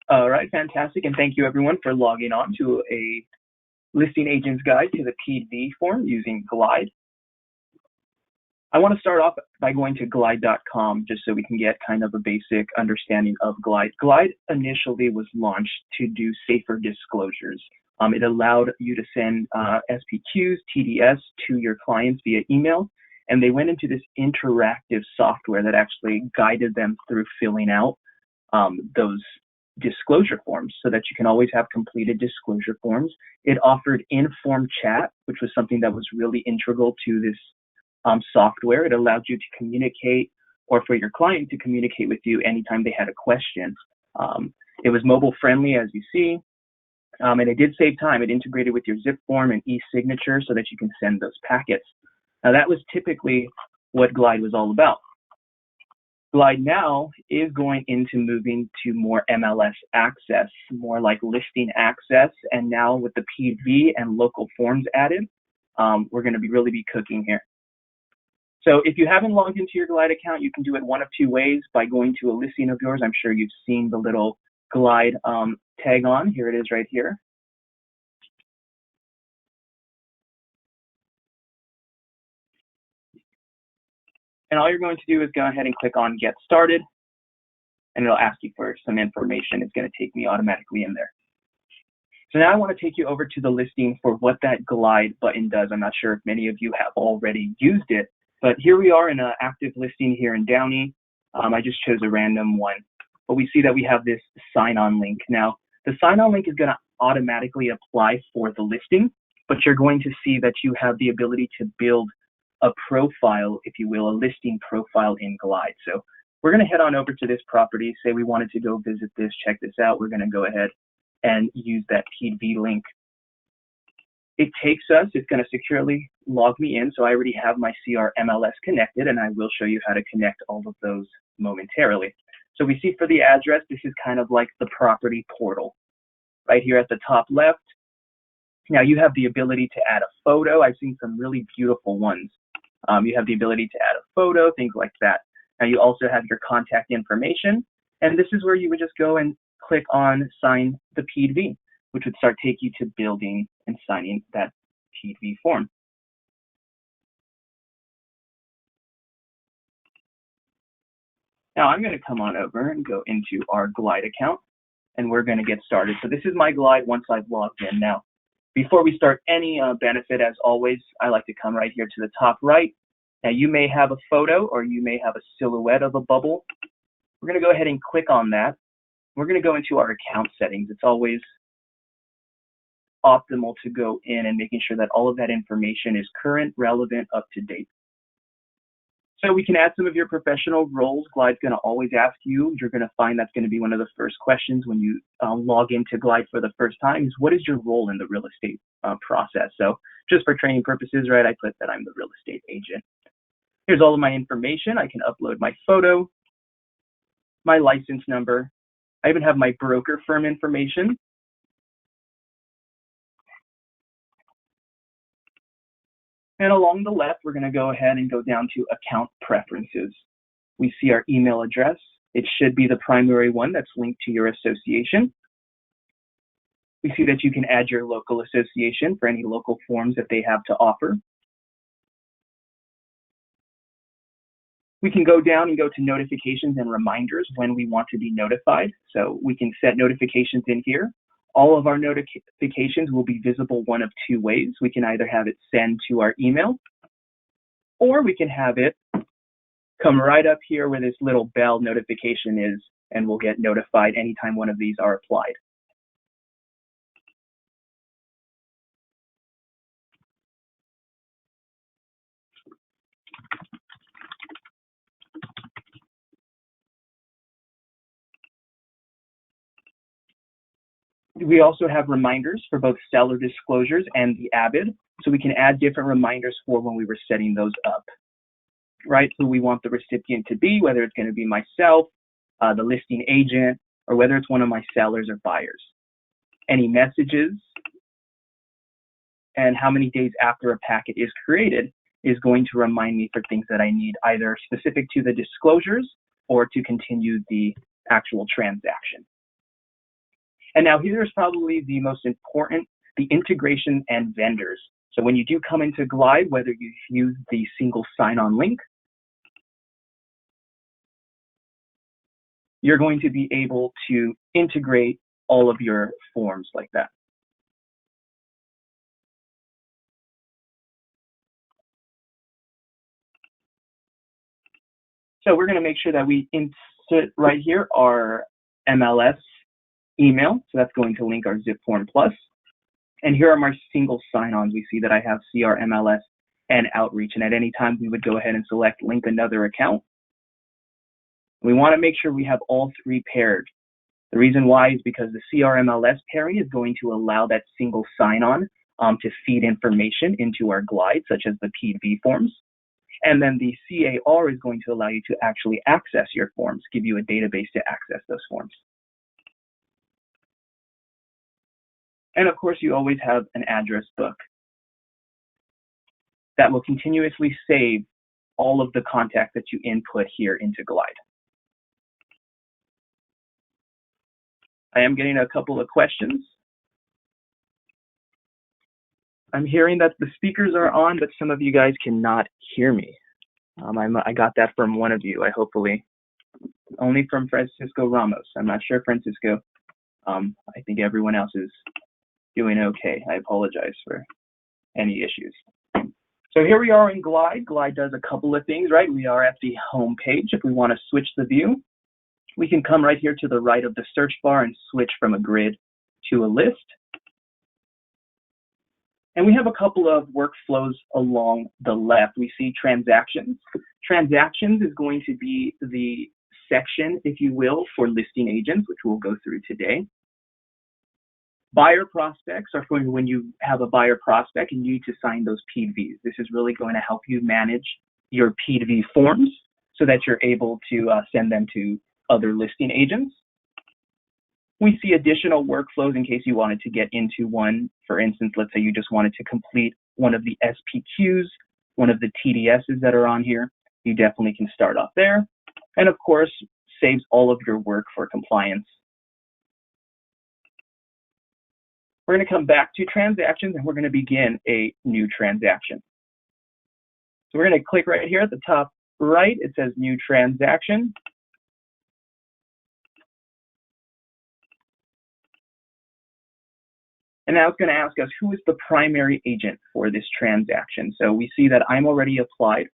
All right, fantastic. And thank you everyone for logging on to a listing agent's guide to the PEAD-V form using Glide. I want to start off by going to glide.com just so we can get kind of a basic understanding of Glide. Glide initially was launched to do safer disclosures. It allowed you to send SPQs, TDS to your clients via email, and they went into this interactive software that actually guided them through filling out those disclosure forms so that you can always have completed disclosure forms. It offered informed chat, which was something that was really integral to this software. It allowed you to communicate, or for your client to communicate with you anytime they had a question. It was mobile friendly, as you see, and it did save time. It integrated with your zip form and e-signature so that you can send those packets. Now that was typically what Glide was all about. Glide now is going into moving to more MLS access, more like listing access, and now with the PEAD-V and local forms added, we're going to really be cooking here. So if you haven't logged into your Glide account, you can do it one of two ways: by going to a listing of yours. I'm sure you've seen the little Glide tag on. Here it is right here. And all you're going to do is go ahead and click on Get Started, and it'll ask you for some information. It's going to take me automatically in there. So now I want to take you over to the listing for what that Glide button does. I'm not sure if many of you have already used it, but here we are in an active listing here in Downey. I just chose a random one, but we see that we have this sign-on link. Now, the sign-on link is going to automatically apply for the listing, but you're going to see that you have the ability to build a profile, if you will, a listing profile in Glide. So we're going to head on over to this property. Say we wanted to go visit this, check this out. We're going to go ahead and use that PEAD-V link. It takes us, it's going to securely log me in. So I already have my CR MLS connected, and I will show you how to connect all of those momentarily. So we see for the address, this is kind of like the property portal right here at the top left. Now you have the ability to add a photo. I've seen some really beautiful ones. You have the ability to add a photo, things like that. Now you also have your contact information, and this is where you would just go and click on sign the PEAD-V, which would start take you to building and signing that PEAD-V form. Now I'm going to come on over and go into our Glide account, and we're going to get started. So this is my Glide once I've logged in. Now, before we start any benefit, as always, I like to come right here to the top right. Now you may have a photo, or you may have a silhouette of a bubble. We're going to go ahead and click on that. We're going to go into our account settings. It's always optimal to go in and making sure that all of that information is current, relevant, up to date. So we can add some of your professional roles. Glide's going to always ask you. You're going to find that's going to be one of the first questions when you log into Glide for the first time is, what is your role in the real estate process? So just for training purposes, right, I put that I'm the real estate agent. Here's all of my information. I can upload my photo, my license number. I even have my broker firm information. And along the left, we're going to go ahead and go down to account preferences. We see our email address. It should be the primary one that's linked to your association. We see that you can add your local association for any local forms that they have to offer. We can go down and go to notifications and reminders when we want to be notified. So we can set notifications in here. All of our notifications will be visible one of two ways. We can either have it send to our email, or we can have it come right up here where this little bell notification is, and we'll get notified anytime one of these are applied. We also have reminders for both seller disclosures and the ABID, so we can add different reminders for when we were setting those up, right? So we want the recipient to be, whether it's going to be myself, the listing agent, or whether it's one of my sellers or buyers. Any messages and how many days after a packet is created is going to remind me for things that I need, either specific to the disclosures or to continue the actual transaction. And now here's probably the most important, the integration and vendors. So when you do come into Glide, whether you use the single sign-on link, you're going to be able to integrate all of your forms like that. So we're going to make sure that we insert right here our MLS email. So that's going to link our Zip Form Plus. And here are my single sign-ons. We see that I have CR, MLS, and Outreach. And at any time, we would go ahead and select link another account. We want to make sure we have all three paired. The reason why is because the CR-MLS pairing is going to allow that single sign-on to feed information into our Glide, such as the PEAD-V forms. And then the CAR is going to allow you to actually access your forms, give you a database to access those forms. And of course, you always have an address book that will continuously save all of the contacts that you input here into Glide. I am getting a couple of questions. I'm hearing that the speakers are on, but some of you guys cannot hear me. I got that from one of you, hopefully. Only from Francisco Ramos. I'm not sure, Francisco. I think everyone else is doing okay. I apologize for any issues. So here we are in Glide. Glide does a couple of things, right? We are at the home page. If we want to switch the view, we can come right here to the right of the search bar and switch from a grid to a list. And we have a couple of workflows along the left. We see transactions. Transactions is going to be the section, if you will, for listing agents, which we'll go through today. Buyer prospects are for when you have a buyer prospect and you need to sign those PEAD-Vs. This is really going to help you manage your PEAD-V forms so that you're able to send them to other listing agents. We see additional workflows in case you wanted to get into one. For instance, let's say you just wanted to complete one of the SPQs, one of the TDSs that are on here. You definitely can start off there. And of course, saves all of your work for compliance. We're going to come back to transactions and we're going to begin a new transaction. So we're going to click right here at the top right. It says new transaction. And now it's going to ask us who is the primary agent for this transaction. So we see that I'm already applied.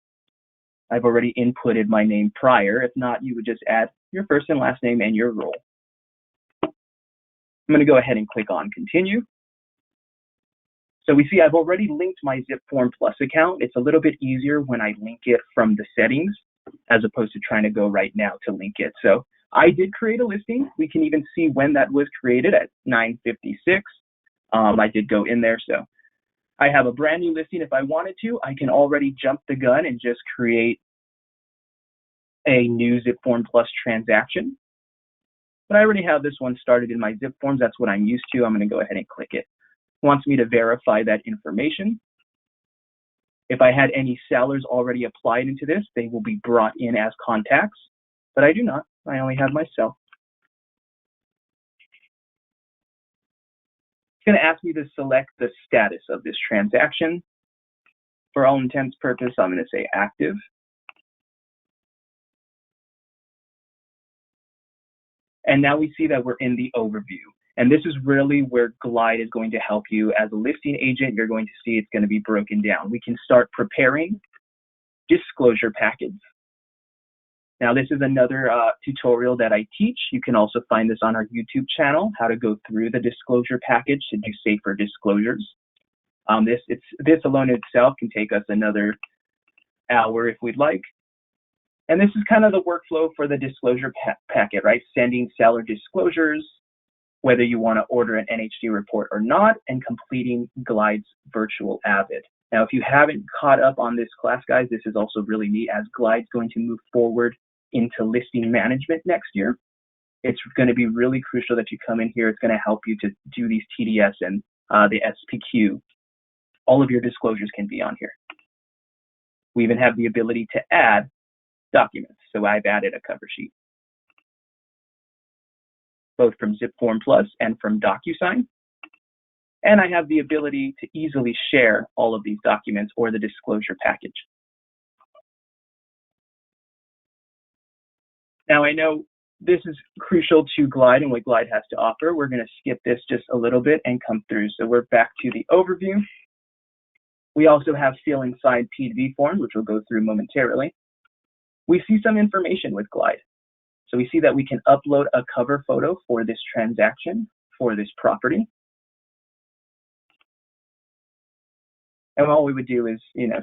I've already inputted my name prior. If not, you would just add your first and last name and your role. I'm going to go ahead and click on continue. So we see I've already linked my Zip Form Plus account. It's a little bit easier when I link it from the settings as opposed to trying to go right now to link it. So I did create a listing. We can even see when that was created at 9:56. I did go in there, so I have a brand new listing. If I wanted to, I can already jump the gun and just create a new Zip Form Plus transaction. But I already have this one started in my Zip Forms. That's what I'm used to. I'm going to go ahead and click it. It wants me to verify that information. If I had any sellers already applied into this, they will be brought in as contacts, but I do not. I only have myself. It's going to ask me to select the status of this transaction. For all intents and purposes, I'm going to say active. And now we see that we're in the overview. And this is really where Glide is going to help you. As a listing agent, you're going to see it's going to be broken down. We can start preparing disclosure packets. Now, this is another tutorial that I teach. You can also find this on our YouTube channel, how to go through the disclosure package to do safer disclosures. This alone itself can take us another hour if we'd like. And this is kind of the workflow for the disclosure packet, right? Sending seller disclosures, whether you want to order an NHD report or not, and completing Glide's virtual Avid. Now, if you haven't caught up on this class, guys, this is also really neat as Glide's going to move forward into listing management next year. It's going to be really crucial that you come in here. It's going to help you to do these TDS and the SPQ. All of your disclosures can be on here. We even have the ability to add documents. So I've added a cover sheet. both from ZipForm Plus and from DocuSign. And I have the ability to easily share all of these documents or the disclosure package. Now I know this is crucial to Glide and what Glide has to offer. We're going to skip this just a little bit and come through. So we're back to the overview. We also have fill and sign PEAD-V forms, which we'll go through momentarily. We see some information with Glide. So we see that we can upload a cover photo for this transaction, for this property. And all we would do is,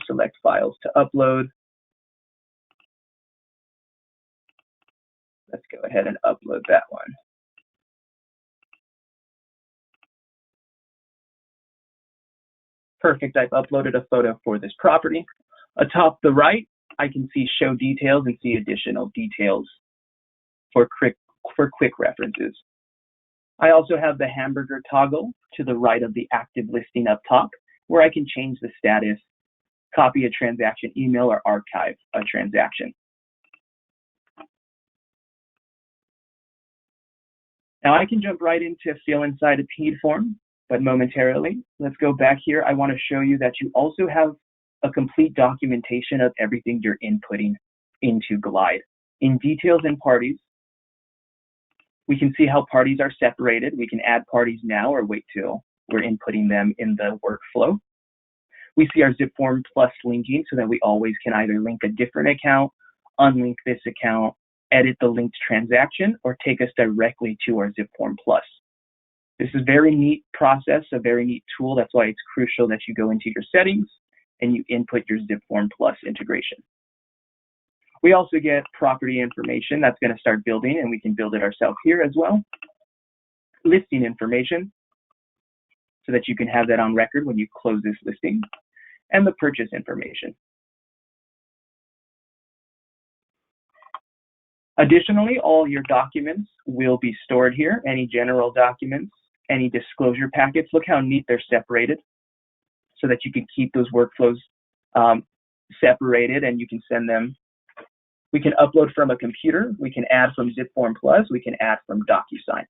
select files to upload. Let's go ahead and upload that one. Perfect, I've uploaded a photo for this property. Atop the right, I can see show details and see additional details for quick references. I also have the hamburger toggle to the right of the active listing up top, where I can change the status, copy a transaction email, or archive a transaction. Now I can jump right into fill inside a PEAD form, but momentarily, let's go back here. I want to show you that you also have a complete documentation of everything you're inputting into Glide. In details and parties, we can see how parties are separated. We can add parties now or wait till we're inputting them in the workflow. We see our ZipForm Plus linking so that we always can either link a different account, unlink this account, edit the linked transaction, or take us directly to our ZipForm Plus. This is a very neat process, a very neat tool. That's why it's crucial that you go into your settings and you input your ZipForm Plus integration. We also get property information that's going to start building, and we can build it ourselves here as well. Listing information, so that you can have that on record when you close this listing, and the purchase information. Additionally, all your documents will be stored here, any general documents, any disclosure packets. Look how neat they're separated so that you can keep those workflows separated and you can send them. We can upload from a computer, we can add from ZipForm Plus, we can add from DocuSign.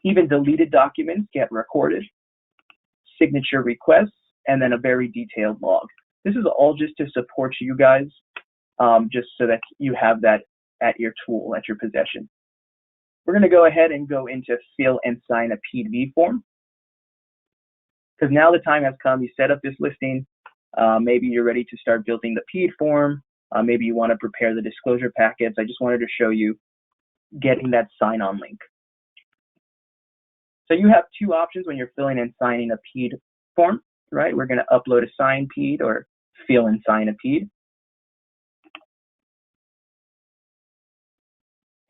Even deleted documents get recorded, signature requests, and then a very detailed log. This is all just to support you guys, just so that you have that at your tool, at your possession. We're going to go ahead and go into fill and sign a PEAD-V form. Because now the time has come, you set up this listing, maybe you're ready to start building the PEAD form, maybe you want to prepare the disclosure packets. I just wanted to show you getting that sign-on link. So you have two options when you're filling and signing a PEAD form, right? We're going to upload a signed PEAD or fill and sign a PEAD.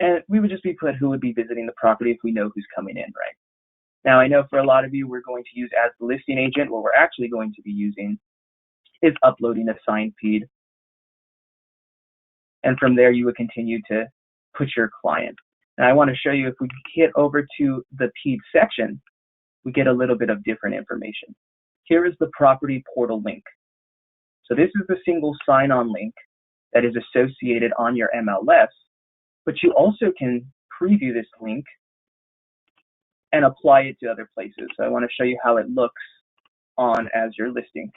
And we would just be put who would be visiting the property if we know who's coming in, right? Now, I know for a lot of you, we're going to use as the listing agent. What we're actually going to be using is uploading a signed PEAD. And from there, you would continue to put your client. And I want to show you, if we hit over to the PEAD section, we get a little bit of different information. Here is the property portal link. So this is the single sign-on link that is associated on your MLS, but you also can preview this link and apply it to other places. So I want to show you how it looks on as your listing.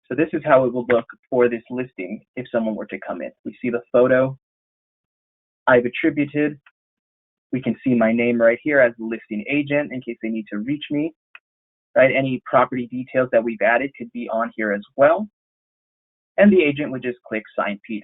So this is how it will look for this listing if someone were to come in. We see the photo I've attributed. We can see my name right here as the listing agent in case they need to reach me, right? Any property details that we've added could be on here as well. And the agent would just click Sign PEAD.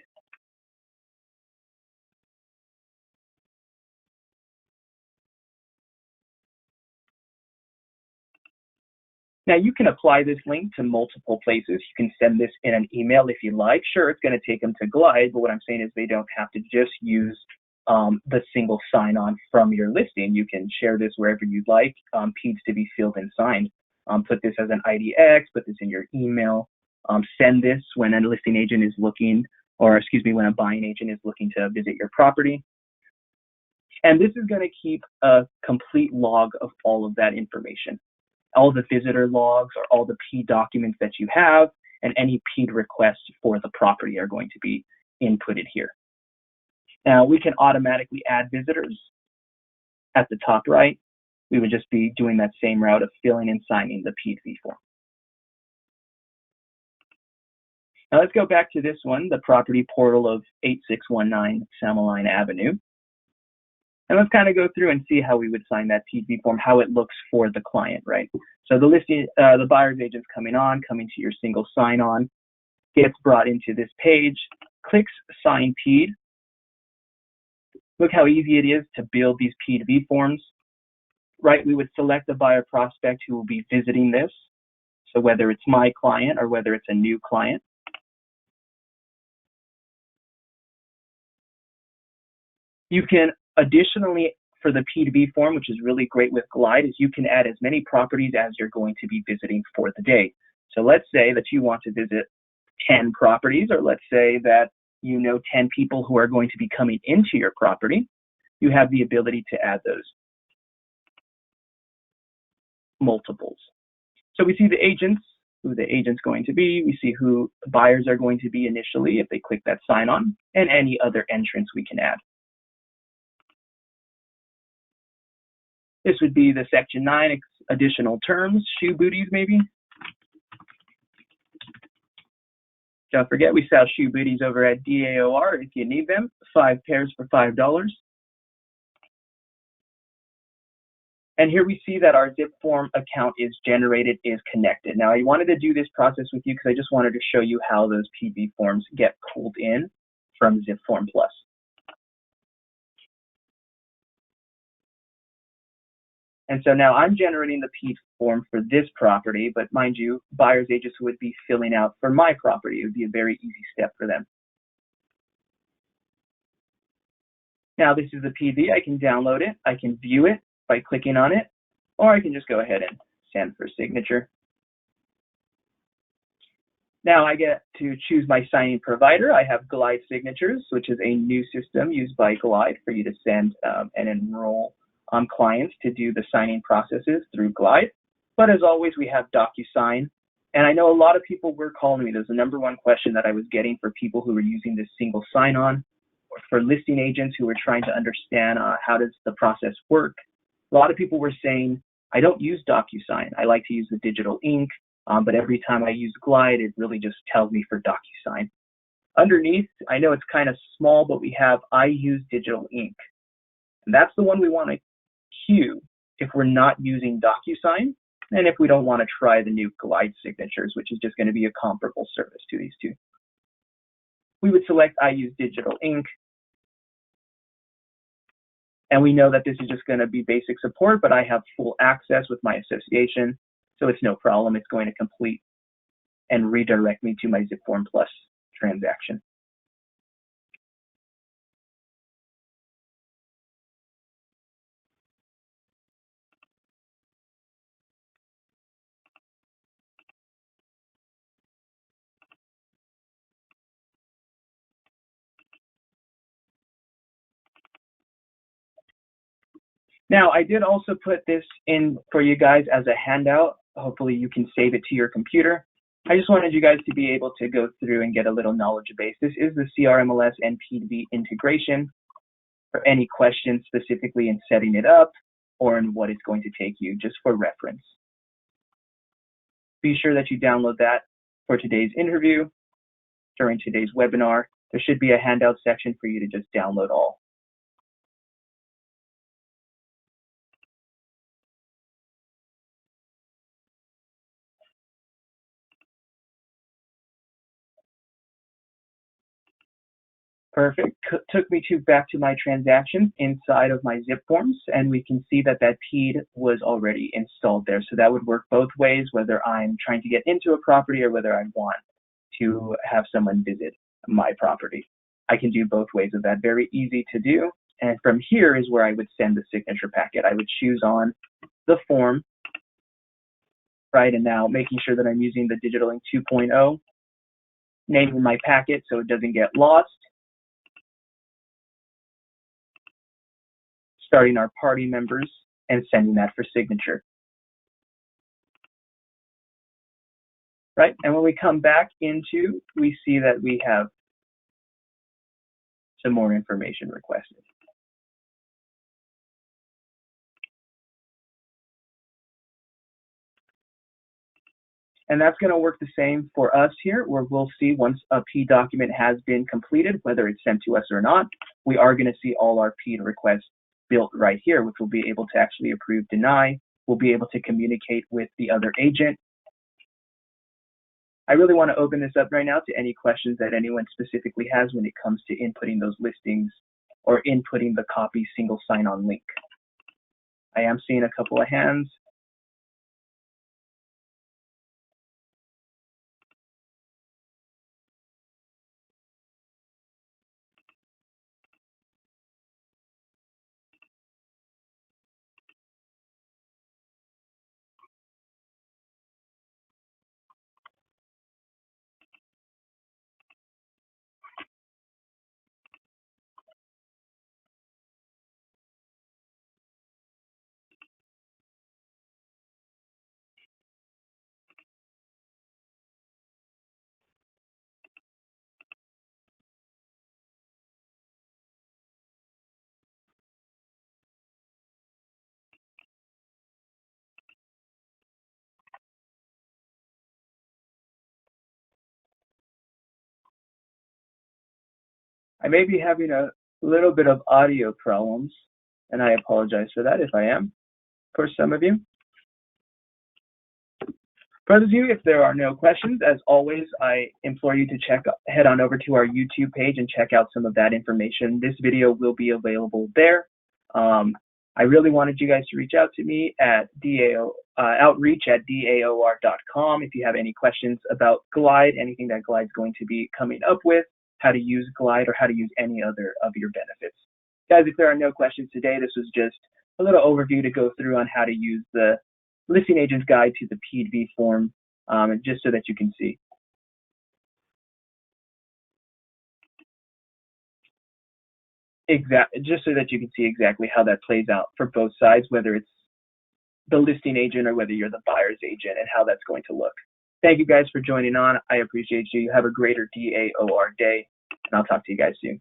Now you can apply this link to multiple places. You can send this in an email if you like. Sure, it's going to take them to Glide, but what I'm saying is they don't have to just use the single sign-on from your listing. You can share this wherever you'd like, PEADs to be filled and signed. Put this as an IDX, put this in your email, send this when a listing agent is looking, or excuse me, when a buying agent is looking to visit your property. And this is going to keep a complete log of all of that information. All the visitor logs or all the PEAD documents that you have, and any PEAD requests for the property are going to be inputted here. Now we can automatically add visitors at the top right. We would just be doing that same route of filling and signing the PEAD-V form. Now let's go back to this one, the property portal of 8619 Samaline Avenue. And let's kind of go through and see how we would sign that PEAD-V form, how it looks for the client, right? So the buyer's agent's coming to your single sign-on, gets brought into this page, clicks Sign PEAD. Look how easy it is to build these PEAD-V forms, right? We would select a buyer prospect who will be visiting this. So whether it's my client or whether it's a new client. You can additionally, for the PEAD-V form, which is really great with Glide, is you can add as many properties as you're going to be visiting for the day. So let's say that you want to visit 10 properties, or let's say that you know 10 people who are going to be coming into your property. You have the ability to add those multiples. So we see the agents, who the agent's going to be, we see who the buyers are going to be initially if they click that sign on, and any other entrants we can add. This would be the Section 9 additional terms, shoe booties maybe. Don't forget, we sell shoe booties over at DAOR if you need them, 5 pairs for $5. And here we see that our zip form account is generated, is connected. Now I wanted to do this process with you because I just wanted to show you how those PEAD-V forms get pulled in from Zip Form Plus. And so now I'm generating the PEAD form for this property, but mind you, buyer's agents would be filling out for my property. It would be a very easy step for them. Now this is the PEAD-V. I can download it. I can view it by clicking on it, or I can just go ahead and send for signature. Now I get to choose my signing provider. I have Glide Signatures, which is a new system used by Glide for you to send and enroll clients to do the signing processes through Glide. But as always, we have DocuSign. And I know a lot of people were calling me. There's the #1 question that I was getting for people who were using this single sign-on, or for listing agents who were trying to understand how does the process work. A lot of people were saying, I don't use DocuSign. I like to use the digital ink, but every time I use Glide, it really just tells me for DocuSign. Underneath, I know it's kind of small, but we have I use digital ink. And that's the one we want to queue if we're not using DocuSign, and if we don't want to try the new Glide Signatures, which is just going to be a comparable service to these two. We would select I use digital ink, and we know that this is just going to be basic support, but I have full access with my association, so it's no problem. It's going to complete and redirect me to my Zip Form Plus transaction. Now, I did also put this in for you guys as a handout. Hopefully you can save it to your computer. I just wanted you guys to be able to go through and get a little knowledge base. This is the CRMLS and PEAD-V integration. For any questions specifically in setting it up or in what it's going to take you, just for reference. Be sure that you download that for today's interview. During today's webinar, there should be a handout section for you to just download all. Perfect. Took me back to my transactions inside of my zip forms, and we can see that that PEAD was already installed there. So that would work both ways, whether I'm trying to get into a property or whether I want to have someone visit my property. I can do both ways of that. Very easy to do. And from here is where I would send the signature packet. I would choose on the form, right? And now making sure that I'm using the Digital Ink 2.0, naming my packet so it doesn't get lost. Starting our party members and sending that for signature. Right, and when we come back into, we see that we have some more information requested. And that's going to work the same for us here, where we'll see once a PEAD document has been completed, whether it's sent to us or not, we are going to see all our PEAD requests built right here, which we'll be able to actually approve, deny. We'll be able to communicate with the other agent. I really want to open this up right now to any questions that anyone specifically has when it comes to inputting those listings or inputting the copy single sign-on link. I am seeing a couple of hands. I may be having a little bit of audio problems, and I apologize for that if I am, for some of you. For those of you, if there are no questions, as always, I implore you to head on over to our YouTube page and check out some of that information. This video will be available there. I really wanted you guys to reach out to me at outreach@daor.com if you have any questions about Glide, anything that Glide's going to be coming up with, how to use Glide, or how to use any other of your benefits. Guys, if there are no questions today, this was just a little overview to go through on how to use the Listing Agent's Guide to the PEAD-V form, just so that you can see. Just so that you can see exactly how that plays out for both sides, whether it's the listing agent or whether you're the buyer's agent, and how that's going to look. Thank you guys for joining on. I appreciate you. Have a greater DAOR day, and I'll talk to you guys soon.